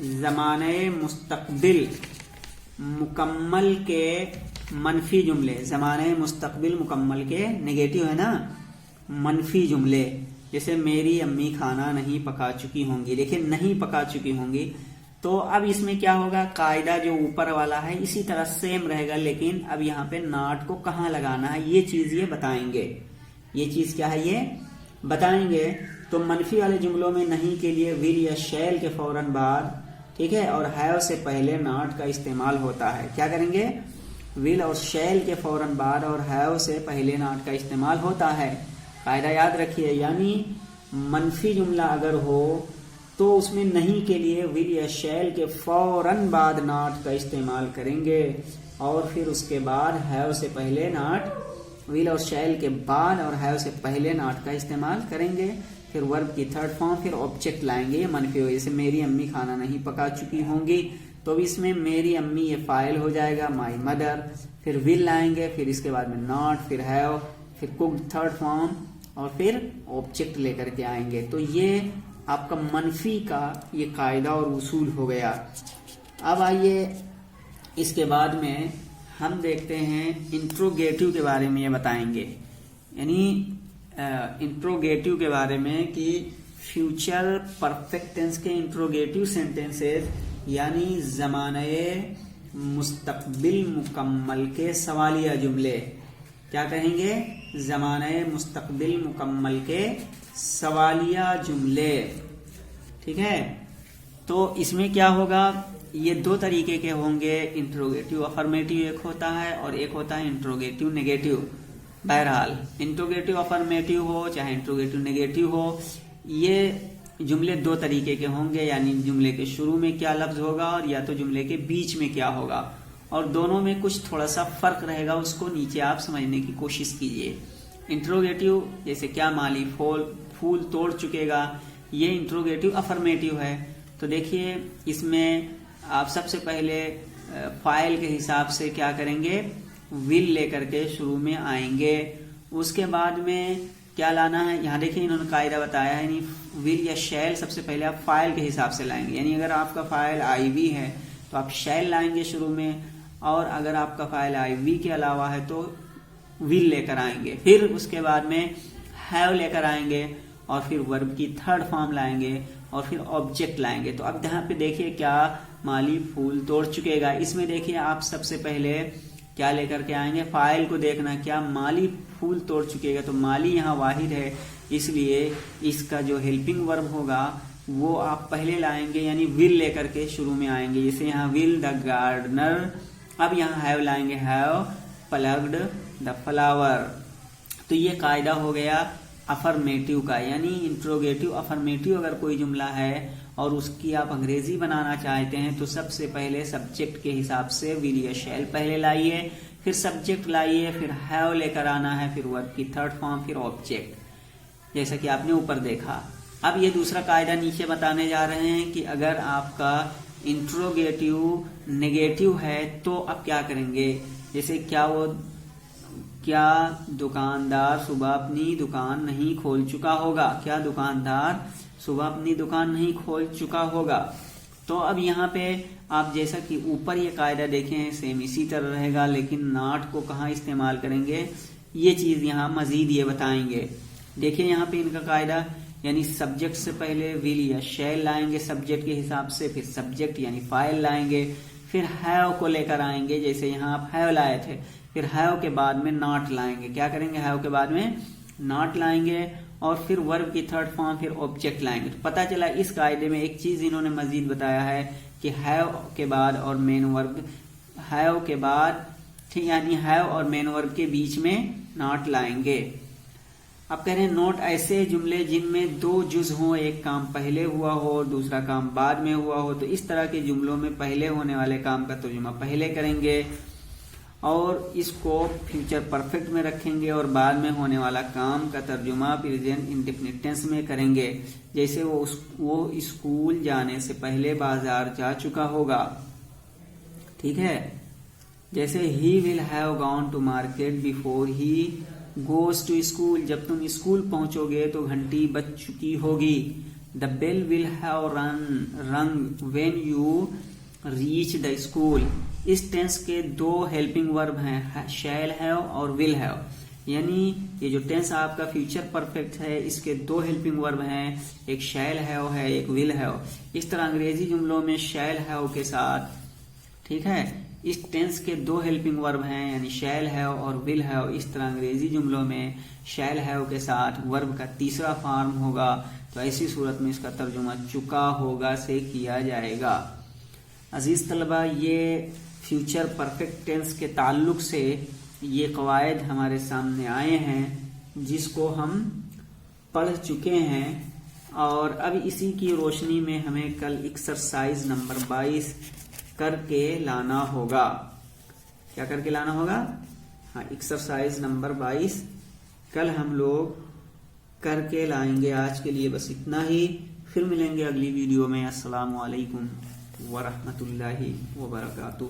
زمانۂ مستقبل مکمل کے منفی جملے، زمانۂ مستقبل مکمل کے نیگیٹو ہے نا، منفی جملے، جیسے میری امی کھانا نہیں پکا چکی ہوں گی. دیکھیں نہیں پکا چکی ہوں گی، تو اب اس میں کیا ہوگا، قاعدہ جو اوپر والا ہے اسی طرح سیم رہے گا، لیکن اب یہاں پہ ناٹ کو کہاں لگانا ہے یہ چیز یہ بتائیں گے. یہ چیز کیا ہے یہ بتائیں گے. تو منفی والے جملوں میں نہیں کے لیے ول یا شیل کے فوراً بعد، ٹھیک ہے، اور ہیو سے پہلے ناٹ کا استعمال ہوتا ہے. کیا کریں گے، ول اور شیل کے فوراً بعد اور ہیو سے پہلے ناٹ کا استعمال ہوتا ہے. قاعدہ یاد رکھیے، یعنی منفی جملہ اگر ہو تو اس میں نہیں کے لیے ول یا شیل کے فوراً بعد ناٹ کا استعمال کریں گے، اور پھر اس کے بعد ہیو سے پہلے ناٹ، ول اور شیل کے بعد اور ہیو سے پہلے ناٹ کا استعمال کریں گے. پھر ورب کی تھرڈ فارم، پھر آبجیکٹ لائیں گے منفی ہو، جیسے میری امی کھانا نہیں پکا چکی ہوں گی، تو اس میں میری امی یہ فاعل ہو جائے گا، مائی مدر. پھر ول لائیں گے، پھر اس کے بعد میں ناٹ، پھر ہیو، پھر کوکڈ تھرڈ فارم، اور پھر آبجیکٹ لے کر کے آئیں گے. تو یہ آپ کا منفی کا یہ قاعدہ اور اصول ہو گیا. اب آئیے اس کے بعد میں ہم دیکھتے ہیں انٹروگیٹو کے بارے میں. یہ بتائیں گے یعنی انٹروگیٹو کے بارے میں کہ فیوچر پرفیکٹ ٹینس کے انٹروگیٹو سینٹینسز، یعنی زمانۂ مستقبل مکمل کے سوالیہ جملے. کیا کہیں گے، زمانۂ مستقبل مکمل کے سوالیہ جملے. ٹھیک ہے، تو اس میں کیا ہوگا، یہ دو طریقے کے ہوں گے، انٹروگیٹو افرمیٹو ایک ہوتا ہے اور ایک ہوتا ہے انٹروگیٹو نیگیٹو. بہرحال انٹروگیٹو افرمیٹو ہو چاہے انٹروگیٹو نیگیٹو ہو، یہ جملے دو طریقے کے ہوں گے، یعنی جملے کے شروع میں کیا لفظ ہوگا اور یا تو جملے کے بیچ میں کیا ہوگا، اور دونوں میں کچھ تھوڑا سا فرق رہے گا، اس کو نیچے آپ سمجھنے کی کوشش کیجئے. انٹروگیٹو جیسے کیا مالی پھول توڑ چکے گا، یہ انٹروگیٹو افرمیٹو ہے. تو دیکھیے اس میں آپ سب سے پہلے فاعل کے حساب سے کیا کریں گے، ول لے کر کے شروع میں آئیں گے. اس کے بعد میں کیا لانا ہے، یہاں دیکھیں انہوں نے قاعدہ بتایا ہے، یعنی ول یا شیل سب سے پہلے آپ فاعل کے حساب سے لائیں گے. یعنی اگر آپ کا فاعل آئی وی ہے تو آپ شیل لائیں گے شروع میں، اور اگر آپ کا فاعل آئی وی کے علاوہ ہے تو ول لے کر آئیں گے. پھر اس کے بعد میں ہیو لے کر آئیں گے، اور پھر ورب کی تھرڈ فارم لائیں گے، اور پھر آبجیکٹ لائیں گے. تو اب یہاں پہ دیکھیے کیا مالی پھول توڑ چکے گا، اس میں دیکھیے آپ سب سے پہلے کیا لے کر کے آئیں گے، فاعل کو دیکھنا، کیا مالی پھول توڑ چکے گا، تو مالی یہاں واحد ہے، اس لیے اس کا جو ہیلپنگ ورب ہوگا وہ آپ پہلے لائیں گے، یعنی ول لے کر کے شروع میں آئیں گے. جیسے یہاں ول دا گارڈنر، اب یہاں ہیو لائیں گے، ہیو پلگڈ دا فلاور. تو یہ قاعدہ ہو گیا افرمیٹو کا، یعنی انٹروگیٹو افرمیٹو اگر کوئی جملہ ہے اور اس کی آپ انگریزی بنانا چاہتے ہیں تو سب سے پہلے سبجیکٹ کے حساب سے ول یا شیل پہلے لائیے، پھر سبجیکٹ لائیے، پھر ہیو لے کر آنا ہے، پھر ورب کی تھرڈ فارم، پھر آبجیکٹ، جیسا کہ آپ نے اوپر دیکھا. اب یہ دوسرا قاعدہ نیچے بتانے جا رہے ہیں کہ اگر آپ کا انٹروگیٹو نیگیٹو ہے تو اب کیا کریں گے. جیسے کیا دکاندار صبح اپنی دکان نہیں کھول چکا ہوگا، کیا دکاندار صبح اپنی دکان نہیں کھول چکا ہوگا. تو اب یہاں پہ آپ جیسا کہ اوپر یہ قاعدہ دیکھیں سیم اسی طرح رہے گا، لیکن ناٹ کو کہاں استعمال کریں گے یہ چیز یہاں مزید یہ بتائیں گے. دیکھیں یہاں پہ ان کا قاعدہ، یعنی سبجیکٹ سے پہلے ول یا شیل لائیں گے سبجیکٹ کے حساب سے، پھر سبجیکٹ یعنی فاعل لائیں گے، پھر ہیو کو لے کر آئیں گے، جیسے یہاں آپ ہیو لائے تھے، پھر ہیو کے بعد میں ناٹ لائیں گے. کیا کریں گے، ہیو کے بعد میں ناٹ لائیں گے، اور پھر ورب کی تھرڈ فارم، پھر آبجیکٹ لائیں گے. تو پتا چلا اس قاعدے میں ایک چیز انہوں نے مزید بتایا ہے کہ ہیو کے بعد اور مین ورب، ہیو کے بعد یعنی ہیو اور مین ورب کے بیچ میں ناٹ لائیں گے. اب کہہ رہے ہیں نوٹ ایسے جملے جن میں دو جز ہوں، ایک کام پہلے ہوا ہو اور دوسرا کام بعد میں ہوا ہو. تو اس طرح کے جملوں میں پہلے ہونے والے کام کا ترجمہ پہلے کریں گے اور اس کو فیوچر پرفیکٹ میں رکھیں گے، اور بعد میں ہونے والا کام کا ترجمہ پریزنٹ انڈیفینٹ ٹینس میں کریں گے. جیسے وہ اسکول جانے سے پہلے بازار جا چکا ہوگا. ٹھیک ہے، جیسے ہی will have gone to market before he goes to school, جب تم اسکول پہنچو گے تو گھنٹی بج چکی ہوگی. The bell will have rung when you reach the school. اس ٹینس کے دو ہیلپنگ ورب ہیں shall have اور will have. یعنی یہ جو ٹینس آپ کا فیوچر پرفیکٹ ہے اس کے دو ہیلپنگ ورب ہیں، ایک shall have ہے ایک will have. اس طرح انگریزی جملوں میں shall have کے ساتھ، ٹھیک ہے، اس ٹینس کے دو ہیلپنگ ورب ہیں یعنی shall have اور will have. اس طرح انگریزی جملوں میں shall have کے ساتھ ورب کا تیسرا فارم ہوگا، تو ایسی صورت میں اس کا ترجمہ چکا ہوگا سے کیا جائے گا. عزیز طلبہ، یہ فیوچر پرفیکٹ ٹینس کے تعلق سے یہ قواعد ہمارے سامنے آئے ہیں جس کو ہم پڑھ چکے ہیں، اور اب اسی کی روشنی میں ہمیں کل ایکسرسائز نمبر 22 کر کے لانا ہوگا. کیا کر کے لانا ہوگا؟ ہاں، ایکسرسائز نمبر 22 کل ہم لوگ کر کے لائیں گے. آج کے لیے بس اتنا ہی، پھر ملیں گے اگلی ویڈیو میں. السلام علیکم ورحمۃ اللہ وبرکاتہ.